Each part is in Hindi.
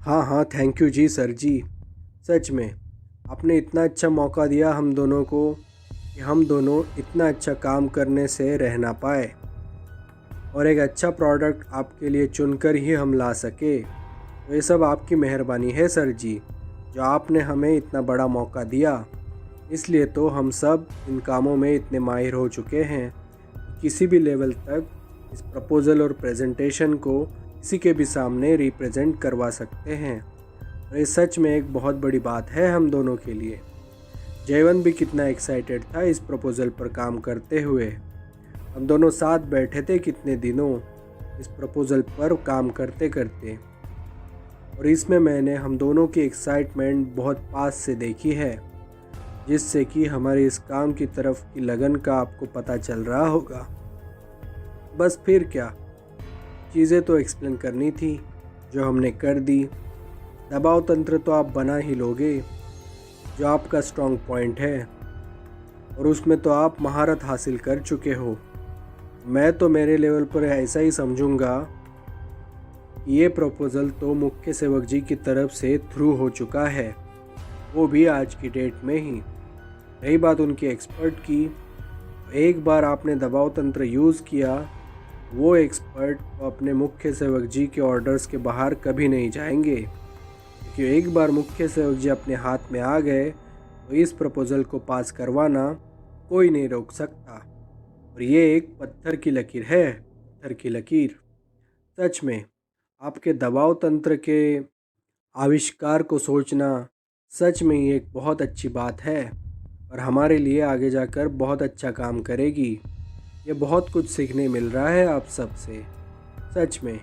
हाँ हाँ, थैंक यू जी सर जी। सच में आपने इतना अच्छा मौका दिया हम दोनों को कि हम दोनों इतना अच्छा काम करने से रह ना पाए और एक अच्छा प्रोडक्ट आपके लिए चुनकर ही हम ला सके। तो ये सब आपकी मेहरबानी है सर जी, जो आपने हमें इतना बड़ा मौका दिया। इसलिए तो हम सब इन कामों में इतने माहिर हो चुके हैं कि किसी भी लेवल तक इस प्रपोज़ल और प्रेजेंटेशन को किसी के भी सामने रिप्रेजेंट करवा सकते हैं। और ये सच में एक बहुत बड़ी बात है हम दोनों के लिए। जयवंत भी कितना एक्साइटेड था इस प्रपोज़ल पर काम करते हुए। हम दोनों साथ बैठे थे कितने दिनों इस प्रपोज़ल पर काम करते करते, और इसमें मैंने हम दोनों की एक्साइटमेंट बहुत पास से देखी है, जिससे कि हमारे इस काम की तरफ की लगन का आपको पता चल रहा होगा। बस फिर क्या, चीज़ें तो एक्सप्लेन करनी थी जो हमने कर दी। दबाव तंत्र तो आप बना ही लोगे, जो आपका स्ट्रॉन्ग पॉइंट है, और उसमें तो आप महारत हासिल कर चुके हो। मैं तो मेरे लेवल पर ऐसा ही समझूंगा कि ये प्रपोज़ल तो मुख्य सेवक जी की तरफ से थ्रू हो चुका है, वो भी आज की डेट में ही। रही बात उनके एक्सपर्ट की, एक बार आपने दबाव तंत्र यूज़ किया, वो एक्सपर्ट तो अपने मुख्य सेवक जी के ऑर्डर्स के बाहर कभी नहीं जाएंगे, क्योंकि एक बार मुख्य सेवक जी अपने हाथ में आ गए तो इस प्रपोज़ल को पास करवाना कोई नहीं रोक सकता। और ये एक पत्थर की लकीर है, पत्थर की लकीर। सच में आपके दबाव तंत्र के आविष्कार को सोचना सच में ही एक बहुत अच्छी बात है, और हमारे लिए आगे जाकर बहुत अच्छा काम करेगी। ये बहुत कुछ सीखने मिल रहा है आप सबसे, सच में।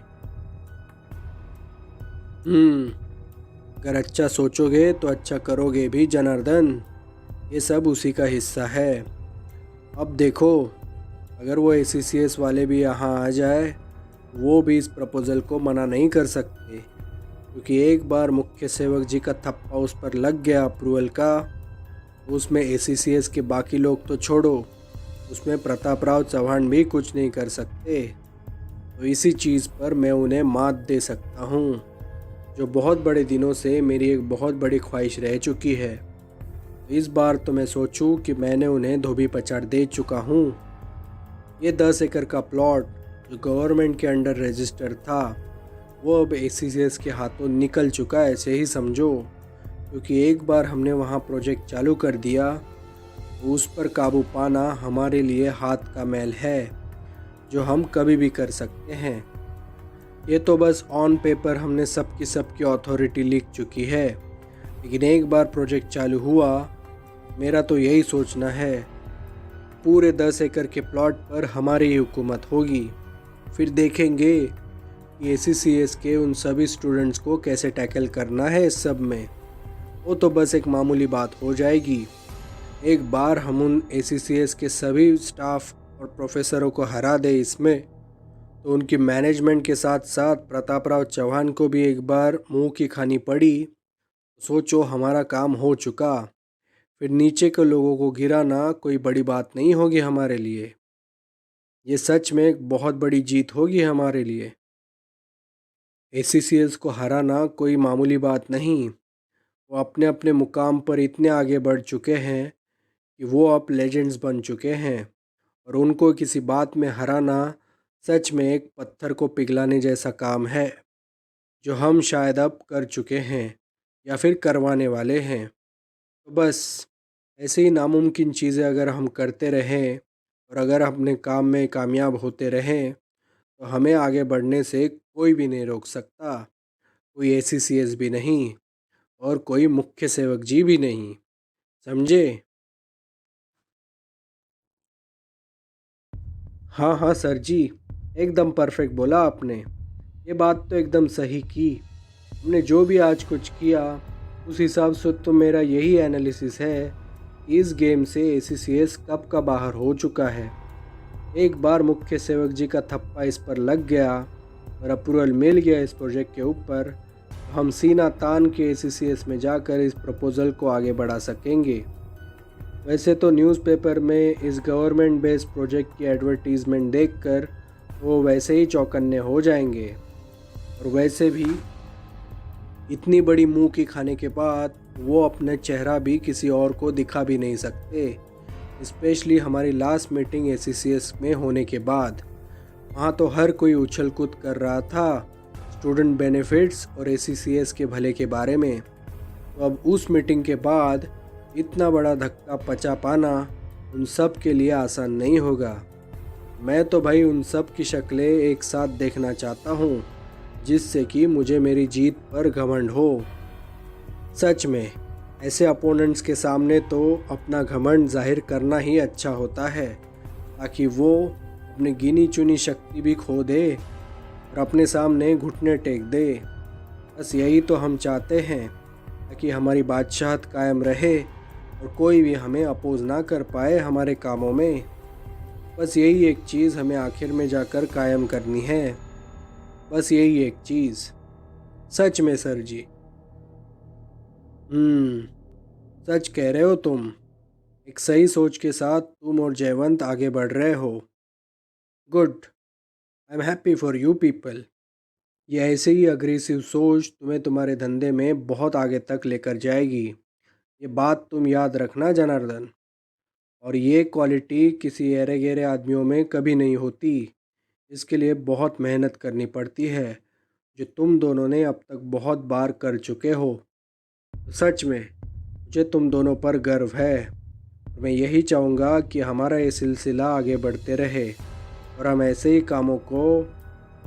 अगर अच्छा सोचोगे तो अच्छा करोगे भी जनार्दन, ये सब उसी का हिस्सा है। अब देखो, अगर वो ACCS वाले भी यहाँ आ जाए, वो भी इस प्रपोज़ल को मना नहीं कर सकते, क्योंकि एक बार मुख्य सेवक जी का थप्पा उस पर लग गया अप्रूवल का, तो उसमें ACCS के बाकी लोग तो छोड़ो, उसमें प्रताप राव चौहान भी कुछ नहीं कर सकते। तो इसी चीज़ पर मैं उन्हें मात दे सकता हूँ, जो बहुत बड़े दिनों से मेरी एक बहुत बड़ी ख्वाहिश रह चुकी है। तो इस बार तो मैं सोचूं कि मैंने उन्हें धोबी पछाड़ दे चुका हूँ। ये 10 एकड़ का प्लॉट जो गवर्नमेंट के अंडर रजिस्टर था, वो अब ACCS के हाथों निकल चुका है, ऐसे ही समझो। क्योंकि एक बार हमने वहाँ प्रोजेक्ट चालू कर दिया, तो उस पर काबू पाना हमारे लिए हाथ का मैल है, जो हम कभी भी कर सकते हैं। ये तो बस ऑन पेपर हमने सबकी अथॉरिटी लिख चुकी है, लेकिन एक बार प्रोजेक्ट चालू हुआ, मेरा तो यही सोचना है, पूरे 10 एकड़ के प्लॉट पर हमारी ही हुकूमत होगी। फिर देखेंगे कि ACCS के उन सभी स्टूडेंट्स को कैसे टैकल करना है इस सब में। वो तो बस एक मामूली बात हो जाएगी। एक बार हम उन ACCS के सभी स्टाफ और प्रोफेसरों को हरा दे इसमें, तो उनकी मैनेजमेंट के साथ साथ प्रताप राव चौहान को भी एक बार मुंह की खानी पड़ी। सोचो, हमारा काम हो चुका। फिर नीचे के लोगों को गिराना कोई बड़ी बात नहीं होगी हमारे लिए। ये सच में एक बहुत बड़ी जीत होगी हमारे लिए। ACCS को हराना कोई मामूली बात नहीं। वो अपने अपने मुकाम पर इतने आगे बढ़ चुके हैं कि वो अब लेजेंड्स बन चुके हैं, और उनको किसी बात में हराना सच में एक पत्थर को पिघलाने जैसा काम है, जो हम शायद अब कर चुके हैं या फिर करवाने वाले हैं। तो बस ऐसे ही नामुमकिन चीज़ें अगर हम करते रहें और अगर अपने काम में कामयाब होते रहें, तो हमें आगे बढ़ने से कोई भी नहीं रोक सकता। कोई ACCS भी नहीं, और कोई मुख्य सेवक जी भी नहीं, समझे? हाँ हाँ सर जी, एकदम परफेक्ट बोला आपने। ये बात तो एकदम सही की। हमने जो भी आज कुछ किया, उस हिसाब से तो मेरा यही एनालिसिस है कि इस गेम से ACCS कब का बाहर हो चुका है। एक बार मुख्य सेवक जी का थप्पा इस पर लग गया और अप्रूवल मिल गया इस प्रोजेक्ट के ऊपर, तो हम सीना तान के ACCS में जाकर इस प्रपोज़ल को आगे बढ़ा सकेंगे। वैसे तो न्यूज़पेपर में इस गवर्नमेंट बेस्ड प्रोजेक्ट की एडवर्टीज़मेंट देखकर वो वैसे ही चौकन्ने हो जाएंगे, और वैसे भी इतनी बड़ी मुंह की खाने के बाद वो अपने चेहरा भी किसी और को दिखा भी नहीं सकते। स्पेशली हमारी लास्ट मीटिंग एसीसीएस में होने के बाद। वहाँ तो हर कोई उछल कूद कर रहा था स्टूडेंट बेनिफिट्स और एसीसीएस के भले के बारे में। तो अब उस मीटिंग के बाद इतना बड़ा धक्का पचा पाना उन सब के लिए आसान नहीं होगा। मैं तो भाई उन सब की शक्लें एक साथ देखना चाहता हूँ, जिससे कि मुझे मेरी जीत पर घमंड हो। सच में ऐसे अपोनेंट्स के सामने तो अपना घमंड जाहिर करना ही अच्छा होता है, ताकि वो अपनी गिनी चुनी शक्ति भी खो दे और अपने सामने घुटने टेक दे। बस यही तो हम चाहते हैं, ताकि हमारी बादशाहत कायम रहे और कोई भी हमें अपोज ना कर पाए हमारे कामों में। बस यही एक चीज़ हमें आखिर में जाकर कायम करनी है, बस यही एक चीज़। सच में सर जी। सच कह रहे हो तुम। एक सही सोच के साथ तुम और जयवंत आगे बढ़ रहे हो। Good, I am happy for you people. ये ऐसे ही अग्रेसिव सोच तुम्हें तुम्हारे धंधे में बहुत आगे तक लेकर जाएगी। ये बात तुम याद रखना जनार्दन। और ये क्वालिटी किसी ऐरे गहरे आदमियों में कभी नहीं होती। इसके लिए बहुत मेहनत करनी पड़ती है, जो तुम दोनों ने अब तक बहुत बार कर चुके हो। सच में मुझे तुम दोनों पर गर्व है। और मैं यही चाहूँगा कि हमारा ये सिलसिला आगे बढ़ते रहे और हम ऐसे ही कामों को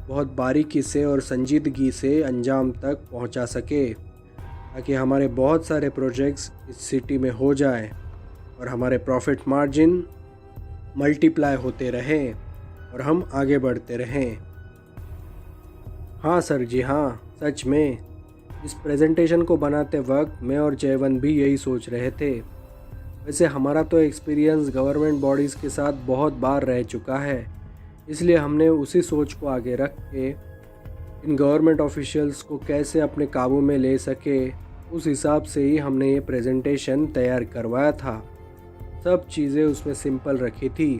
बहुत बारीकी से और संजीदगी से अंजाम तक पहुँचा सके, ताकि हमारे बहुत सारे प्रोजेक्ट्स इस सिटी में हो जाएं और हमारे प्रॉफिट मार्जिन मल्टीप्लाई होते रहें और हम आगे बढ़ते रहें। हाँ सर जी, हाँ सच में। इस प्रेजेंटेशन को बनाते वक्त मैं और जयवंत भी यही सोच रहे थे। वैसे हमारा तो एक्सपीरियंस गवर्नमेंट बॉडीज़ के साथ बहुत बार रह चुका है, इसलिए हमने उसी सोच को आगे रख के इन गवर्नमेंट ऑफिशियल्स को कैसे अपने काबू में ले सके, उस हिसाब से ही हमने ये प्रेजेंटेशन तैयार करवाया था। सब चीज़ें उसमें सिंपल रखी थी,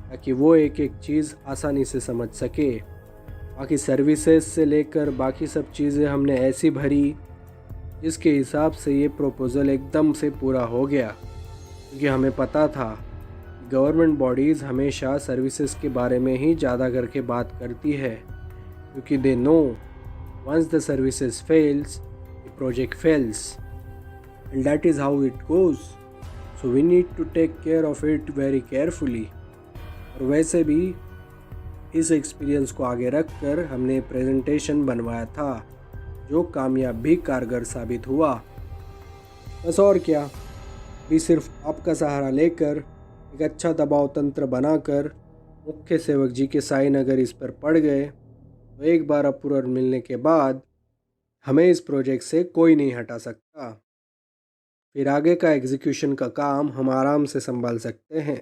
ताकि वो एक एक चीज़ आसानी से समझ सके। बाकी सर्विसेज से लेकर बाकी सब चीज़ें हमने ऐसी भरी जिसके हिसाब से ये प्रपोज़ल एकदम से पूरा हो गया, क्योंकि हमें पता था गवर्नमेंट बॉडीज़ हमेशा सर्विसेज के बारे में ही ज़्यादा करके बात करती है, क्योंकि they know once the services fails the project fails and that is how it goes. So we need to take care of it very carefully. और वैसे भी इस एक्सपीरियंस को आगे रख कर हमने प्रेजेंटेशन बनवाया था, जो कामयाब भी कारगर साबित हुआ। बस और क्या, भी सिर्फ आपका सहारा लेकर एक अच्छा दबाव तंत्र बनाकर मुख्य सेवक जी के साइन अगर इस पर पड़ गए तो एक बार अप्रूवल मिलने के बाद हमें इस प्रोजेक्ट से कोई नहीं हटा सकता। फिर आगे का एग्जीक्यूशन का काम हम आराम से संभाल सकते हैं।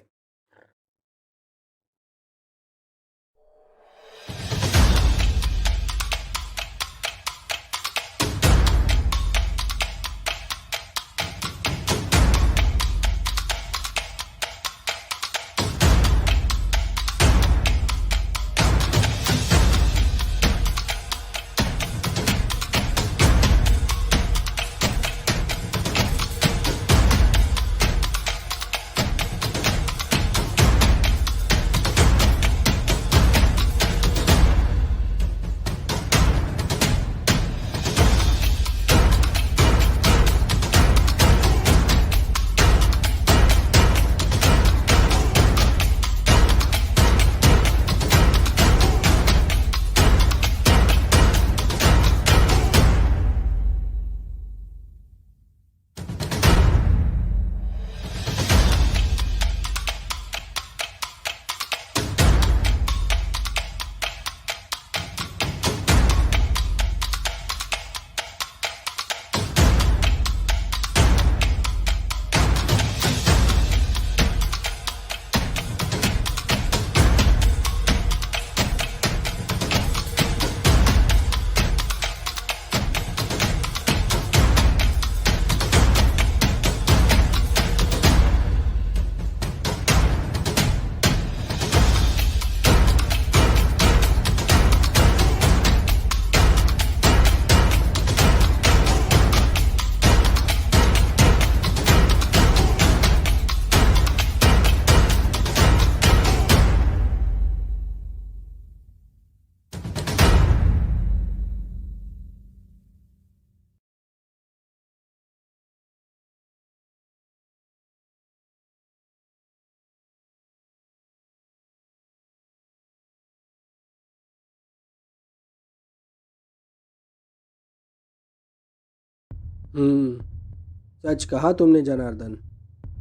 सच कहा तुमने जनार्दन।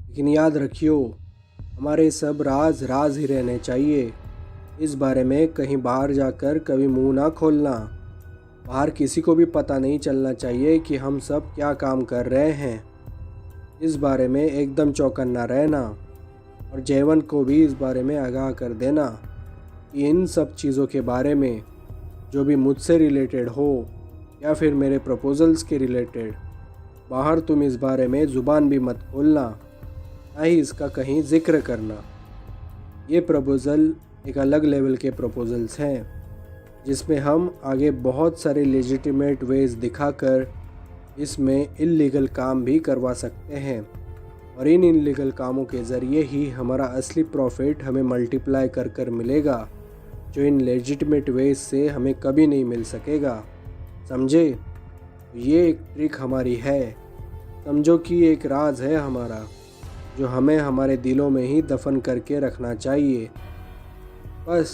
लेकिन याद रखियो, हमारे सब राज राज ही रहने चाहिए। इस बारे में कहीं बाहर जाकर कभी मुंह ना खोलना। बाहर किसी को भी पता नहीं चलना चाहिए कि हम सब क्या काम कर रहे हैं। इस बारे में एकदम चौकन्ना रहना और जयवंत को भी इस बारे में आगाह कर देना कि इन सब चीज़ों के बारे में जो भी मुझसे रिलेटेड हो या फिर मेरे प्रपोजल्स के रिलेटेड, बाहर तुम इस बारे में ज़ुबान भी मत खोलना, ना ही इसका कहीं जिक्र करना। ये प्रपोज़ल एक अलग लेवल के प्रपोजल्स हैं जिसमें हम आगे बहुत सारे लेजिटिमेट वेज दिखाकर इसमें इल्लीगल काम भी करवा सकते हैं और इन इल्लीगल कामों के ज़रिए ही हमारा असली प्रॉफिट हमें मल्टीप्लाई कर कर मिलेगा, जो इन लेजिटिमेट वेज से हमें कभी नहीं मिल सकेगा। समझे? ये एक ट्रिक हमारी है। समझो कि एक राज है हमारा जो हमें हमारे दिलों में ही दफन करके रखना चाहिए। बस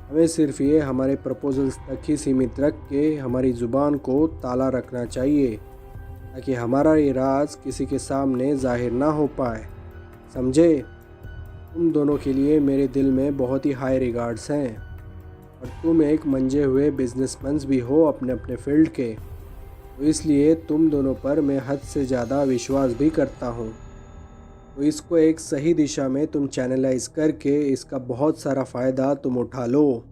हमें सिर्फ ये हमारे प्रपोजल्स तक ही सीमित रख के हमारी ज़ुबान को ताला रखना चाहिए ताकि हमारा ये राज किसी के सामने जाहिर ना हो पाए। समझे? तुम दोनों के लिए मेरे दिल में बहुत ही हाई रिगार्ड्स हैं और तुम एक मंजे हुए बिजनेसमैन भी हो अपने अपने फील्ड के, तो इसलिए तुम दोनों पर मैं हद से ज़्यादा विश्वास भी करता हूँ। तो इसको एक सही दिशा में तुम चैनलाइज करके इसका बहुत सारा फ़ायदा तुम उठा लो,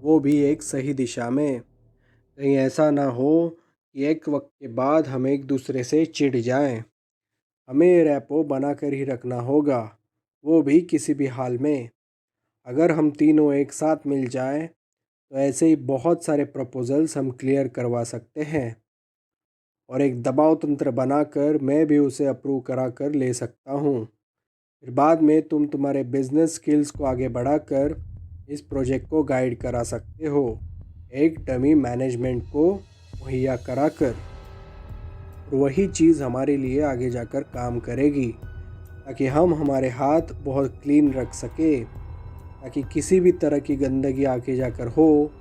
वो भी एक सही दिशा में। कहीं ऐसा ना हो कि एक वक्त के बाद हम एक दूसरे से चिढ़ जाएं। हमें रैपो बना कर ही रखना होगा, वो भी किसी भी हाल में। अगर हम तीनों एक साथ मिल जाएं तो ऐसे ही बहुत सारे प्रपोजल्स हम क्लियर करवा सकते हैं और एक दबाव तंत्र बनाकर मैं भी उसे अप्रूव करा कर ले सकता हूँ। फिर बाद में तुम तुम्हारे बिजनेस स्किल्स को आगे बढ़ाकर इस प्रोजेक्ट को गाइड करा सकते हो, एक डमी मैनेजमेंट को मुहैया कराकर। और वही चीज़ हमारे लिए आगे जाकर काम करेगी ताकि हम हमारे हाथ बहुत क्लीन रख सके, ताकि किसी भी तरह की गंदगी आगे जाकर हो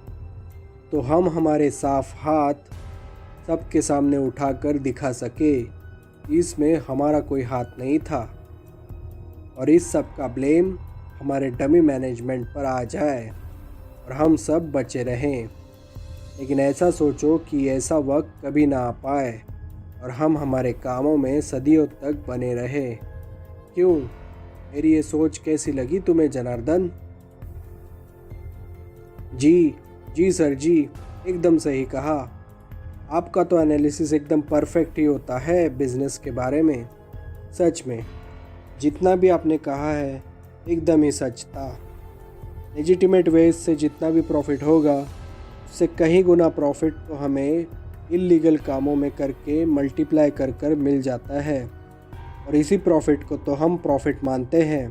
तो हम हमारे साफ हाथ सबके सामने उठाकर दिखा सके इसमें हमारा कोई हाथ नहीं था और इस सब का ब्लेम हमारे डमी मैनेजमेंट पर आ जाए और हम सब बचे रहें। लेकिन ऐसा सोचो कि ऐसा वक्त कभी ना आ पाए और हम हमारे कामों में सदियों तक बने रहे। क्यों? मेरी ये सोच कैसी लगी तुम्हें जनार्दन? जी सर जी, एकदम सही कहा। आपका तो एनालिसिस एकदम परफेक्ट ही होता है बिजनेस के बारे में। सच में जितना भी आपने कहा है एकदम ही सच था। लेजिटिमेट वेज से जितना भी प्रॉफिट होगा उससे कहीं गुना प्रॉफिट तो हमें इल्लीगल कामों में करके मल्टीप्लाई कर कर मिल जाता है और इसी प्रॉफिट को तो हम प्रॉफिट मानते हैं।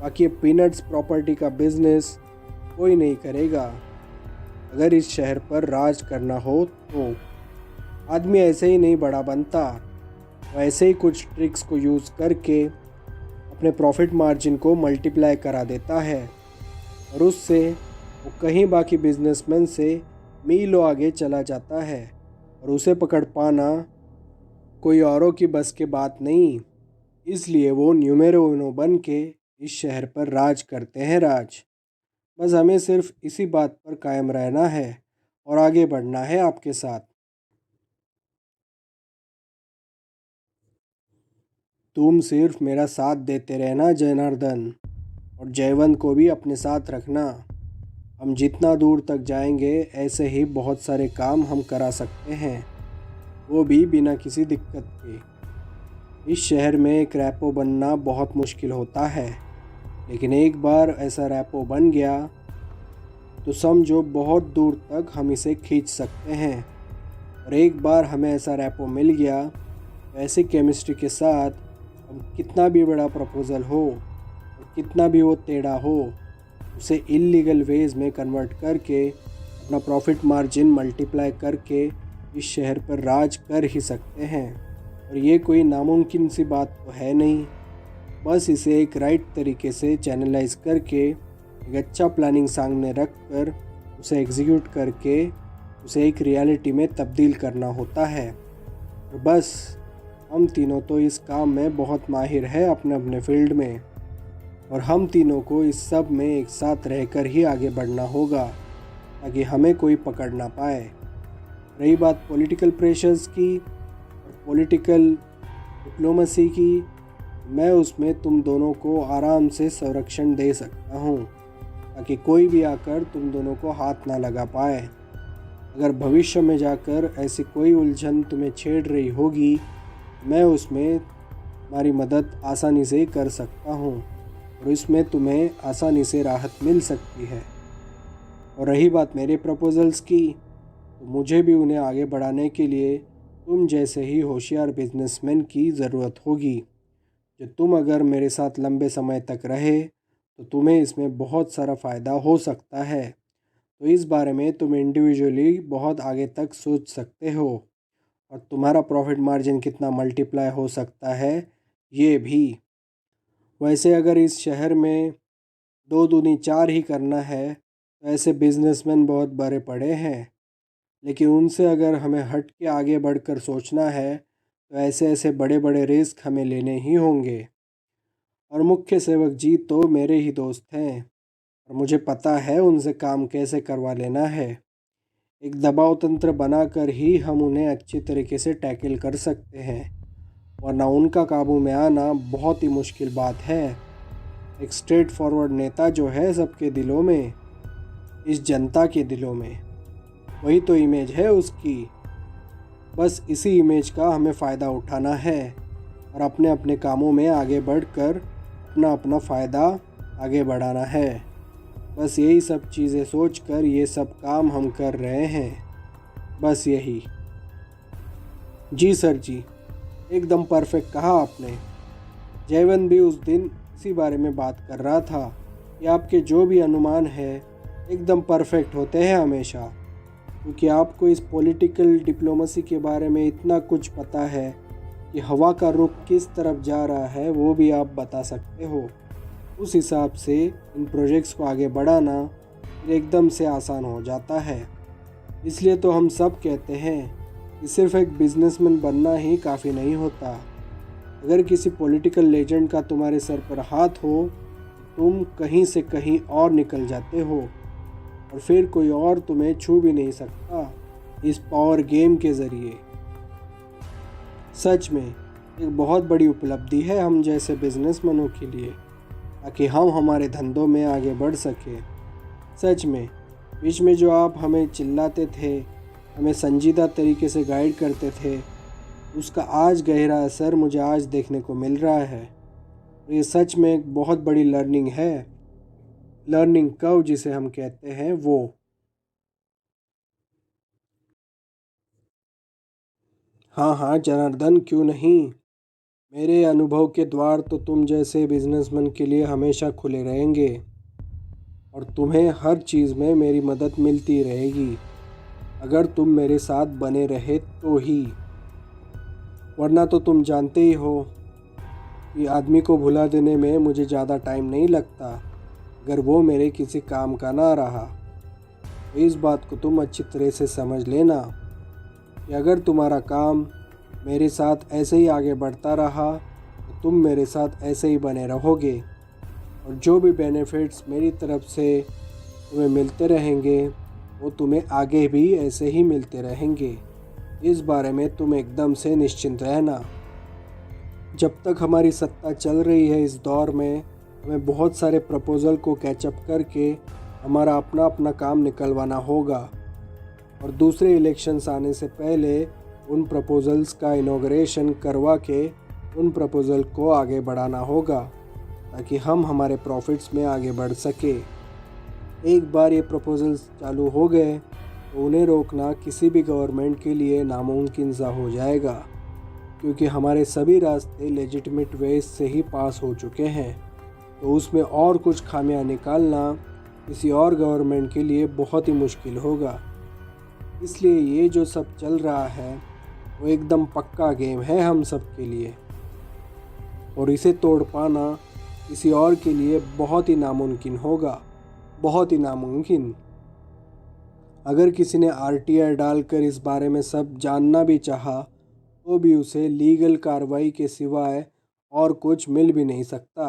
बाकी पीनट्स प्रॉपर्टी का बिजनेस कोई नहीं करेगा। अगर इस शहर पर राज करना हो तो आदमी ऐसे ही नहीं बड़ा बनता, वो ऐसे ही कुछ ट्रिक्स को यूज़ करके अपने प्रॉफिट मार्जिन को मल्टीप्लाई करा देता है और उससे वो कहीं बाकी बिजनेसमैन से मीलों आगे चला जाता है और उसे पकड़ पाना कोई औरों की बस के बात नहीं। इसलिए वो न्यूमेरो उनो बन के इस शहर पर राज करते हैं राज। बस हमें सिर्फ इसी बात पर कायम रहना है और आगे बढ़ना है आपके साथ। तुम सिर्फ मेरा साथ देते रहना जनार्दन, और जयवंत को भी अपने साथ रखना। हम जितना दूर तक जाएंगे ऐसे ही बहुत सारे काम हम करा सकते हैं, वो भी बिना किसी दिक्कत के। इस शहर में एक रैपो बनना बहुत मुश्किल होता है, लेकिन एक बार ऐसा रैपो बन गया तो समझो बहुत दूर तक हम इसे खींच सकते हैं। और एक बार हमें ऐसा रैपो मिल गया तो ऐसे केमिस्ट्री के साथ हम कितना भी बड़ा प्रपोज़ल हो और कितना भी वो टेढ़ा हो उसे इल्लीगल वेज में कन्वर्ट करके अपना प्रॉफिट मार्जिन मल्टीप्लाई करके इस शहर पर राज कर ही सकते हैं। और ये कोई नामुमकिन सी बात तो है नहीं। बस इसे एक राइट तरीके से चैनलाइज करके एक अच्छा प्लानिंग सामने रख कर उसे एग्जीक्यूट करके उसे एक रियलिटी में तब्दील करना होता है। और बस हम तीनों तो इस काम में बहुत माहिर है अपने अपने फील्ड में, और हम तीनों को इस सब में एक साथ रहकर ही आगे बढ़ना होगा ताकि हमें कोई पकड़ ना पाए। रही बात पॉलिटिकल प्रेशर्स की और पॉलिटिकल डिप्लोमेसी की, मैं उसमें तुम दोनों को आराम से संरक्षण दे सकता हूँ ताकि कोई भी आकर तुम दोनों को हाथ ना लगा पाए। अगर भविष्य में जाकर ऐसी कोई उलझन तुम्हें छेड़ रही होगी, मैं उसमें तुम्हारी मदद आसानी से कर सकता हूँ और इसमें तुम्हें आसानी से राहत मिल सकती है। और रही बात मेरे प्रपोजल्स की, तो मुझे भी उन्हें आगे बढ़ाने के लिए तुम जैसे ही होशियार बिजनेसमैन की ज़रूरत होगी। जो तुम अगर मेरे साथ लंबे समय तक रहे तो तुम्हें इसमें बहुत सारा फ़ायदा हो सकता है। तो इस बारे में तुम इंडिविजुअली बहुत आगे तक सोच सकते हो और तुम्हारा प्रॉफिट मार्जिन कितना मल्टीप्लाई हो सकता है ये भी। वैसे अगर इस शहर में 2 दूनी 4 ही करना है तो ऐसे बिजनेसमैन बहुत बड़े पड़े हैं, लेकिन उनसे अगर हमें हट के आगे बढ़कर सोचना है तो ऐसे ऐसे बड़े बड़े रिस्क हमें लेने ही होंगे। और मुख्य सेवक जी तो मेरे ही दोस्त हैं और मुझे पता है उनसे काम कैसे करवा लेना है। एक दबाव तंत्र बनाकर ही हम उन्हें अच्छी तरीके से टैकल कर सकते हैं, वरना उनका काबू में आना बहुत ही मुश्किल बात है। एक स्ट्रेट फॉरवर्ड नेता जो है सबके दिलों में, इस जनता के दिलों में, वही तो इमेज है उसकी। बस इसी इमेज का हमें फ़ायदा उठाना है और अपने अपने कामों में आगे बढ़कर अपना अपना फ़ायदा आगे बढ़ाना है। बस यही सब चीज़ें सोचकर ये सब काम हम कर रहे हैं, बस यही। जी सर जी, एकदम परफेक्ट कहा आपने। जयवंत भी उस दिन इसी बारे में बात कर रहा था कि आपके जो भी अनुमान है एकदम परफेक्ट होते हैं हमेशा, क्योंकि आपको इस पॉलिटिकल डिप्लोमेसी के बारे में इतना कुछ पता है कि हवा का रुख किस तरफ जा रहा है वो भी आप बता सकते हो। उस हिसाब से इन प्रोजेक्ट्स को आगे बढ़ाना फिर एकदम से आसान हो जाता है। इसलिए तो हम सब कहते हैं कि सिर्फ एक बिजनेसमैन बनना ही काफ़ी नहीं होता। अगर किसी पॉलिटिकल लेजेंड का तुम्हारे सर पर हाथ हो तो तुम कहीं से कहीं और निकल जाते हो और फिर कोई और तुम्हें छू भी नहीं सकता इस पावर गेम के ज़रिए। सच में एक बहुत बड़ी उपलब्धि है हम जैसे बिजनेसमैनों के लिए, ताकि हम हमारे धंधों में आगे बढ़ सकें। सच में बीच में जो आप हमें चिल्लाते थे, हमें संजीदा तरीके से गाइड करते थे, उसका आज गहरा असर मुझे आज देखने को मिल रहा है। ये सच में एक बहुत बड़ी लर्निंग है, लर्निंग कर्व जिसे हम कहते हैं वो। हाँ हाँ जनार्दन, क्यों नहीं। मेरे अनुभव के द्वार तो तुम जैसे बिजनेसमैन के लिए हमेशा खुले रहेंगे और तुम्हें हर चीज़ में मेरी मदद मिलती रहेगी, अगर तुम मेरे साथ बने रहे तो ही। वरना तो तुम जानते ही हो कि आदमी को भुला देने में मुझे ज़्यादा टाइम नहीं लगता अगर वो मेरे किसी काम का ना रहा। तो इस बात को तुम अच्छी तरह से समझ लेना कि अगर तुम्हारा काम मेरे साथ ऐसे ही आगे बढ़ता रहा तो तुम मेरे साथ ऐसे ही बने रहोगे और जो भी बेनिफिट्स मेरी तरफ से तुम्हें मिलते रहेंगे वो तुम्हें आगे भी ऐसे ही मिलते रहेंगे। इस बारे में तुम एकदम से निश्चिंत रहना। जब तक हमारी सत्ता चल रही है इस दौर में, हमें बहुत सारे प्रपोज़ल को कैचअप करके हमारा अपना अपना काम निकलवाना होगा और दूसरे इलेक्शंस आने से पहले उन प्रपोज़ल्स का इनॉग्रेशन करवा के उन प्रपोज़ल को आगे बढ़ाना होगा ताकि हम हमारे प्रॉफिट्स में आगे बढ़ सके। एक बार ये प्रपोज़ल्स चालू हो गए तो उन्हें रोकना किसी भी गवर्नमेंट के लिए नामुमकिन सा हो जाएगा, क्योंकि हमारे सभी रास्ते लेजिटिमेट वेज से ही पास हो चुके हैं। तो उसमें और कुछ खामियां निकालना किसी और गवर्नमेंट के लिए बहुत ही मुश्किल होगा। इसलिए ये जो सब चल रहा है वो एकदम पक्का गेम है हम सब के लिए और इसे तोड़ पाना किसी और के लिए बहुत ही नामुमकिन होगा, बहुत ही नामुमकिन। अगर किसी ने आरटीआई डालकर इस बारे में सब जानना भी चाहा तो भी उसे लीगल कार्रवाई के सिवाय और कुछ मिल भी नहीं सकता।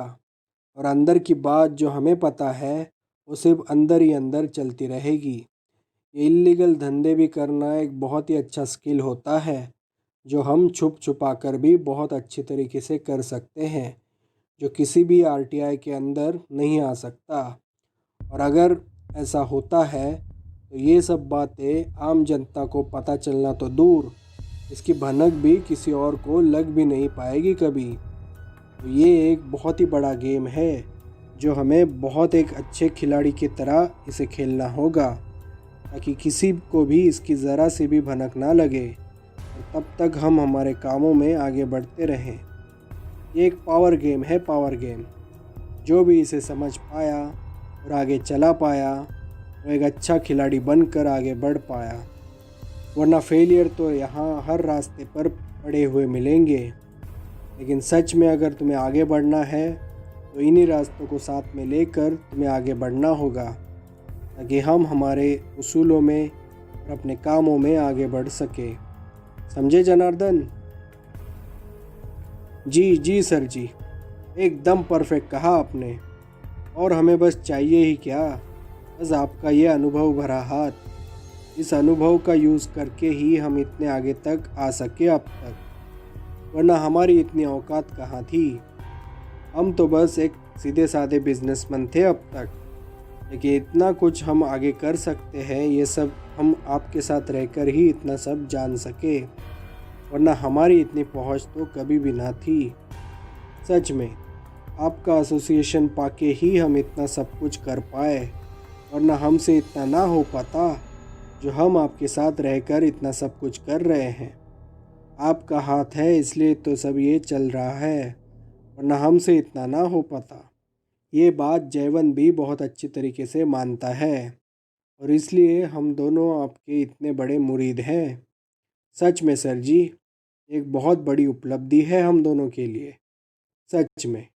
और अंदर की बात जो हमें पता है वो सिर्फ अंदर ही अंदर चलती रहेगी। ये इल्लीगल धंधे भी करना एक बहुत ही अच्छा स्किल होता है जो हम छुप छुपा कर भी बहुत अच्छी तरीके से कर सकते हैं, जो किसी भी आरटीआई के अंदर नहीं आ सकता। और अगर ऐसा होता है तो ये सब बातें आम जनता को पता चलना तो दूर, इसकी भनक भी किसी और को लग भी नहीं पाएगी कभी। तो ये एक बहुत ही बड़ा गेम है जो हमें बहुत एक अच्छे खिलाड़ी की तरह इसे खेलना होगा, ताकि किसी को भी इसकी ज़रा सी भी भनक ना लगे और तब तक हम हमारे कामों में आगे बढ़ते रहें। ये एक पावर गेम है, पावर गेम। जो भी इसे समझ पाया और आगे चला पाया वो एक अच्छा खिलाड़ी बनकर आगे बढ़ पाया, वरना फेलियर तो यहाँ हर रास्ते पर पड़े हुए मिलेंगे। लेकिन सच में अगर तुम्हें आगे बढ़ना है तो इन्हीं रास्तों को साथ में लेकर तुम्हें आगे बढ़ना होगा, ताकि हम हमारे उसूलों में और अपने कामों में आगे बढ़ सके। समझे जनार्दन? जी जी सर जी, एकदम परफेक्ट कहा आपने। और हमें बस चाहिए ही क्या, बस आपका ये अनुभव भरा हाथ। इस अनुभव का यूज़ करके ही हम इतने आगे तक आ सके अब तक, वरना हमारी इतनी औकात कहाँ थी। हम तो बस एक सीधे साधे बिजनेसमैन थे अब तक, लेकिन इतना कुछ हम आगे कर सकते हैं ये सब हम आपके साथ रहकर ही इतना सब जान सके, वरना हमारी इतनी पहुंच तो कभी भी ना थी। सच में आपका एसोसिएशन पाके ही हम इतना सब कुछ कर पाए, वरना हमसे इतना ना हो पाता जो हम आपके साथ रहकर इतना सब कुछ कर रहे हैं। आपका हाथ है इसलिए तो सब ये चल रहा है, वरना हमसे इतना ना हो पाता। ये बात जयवंत भी बहुत अच्छी तरीके से मानता है और इसलिए हम दोनों आपके इतने बड़े मुरीद हैं। सच में सर जी, एक बहुत बड़ी उपलब्धि है हम दोनों के लिए, सच में।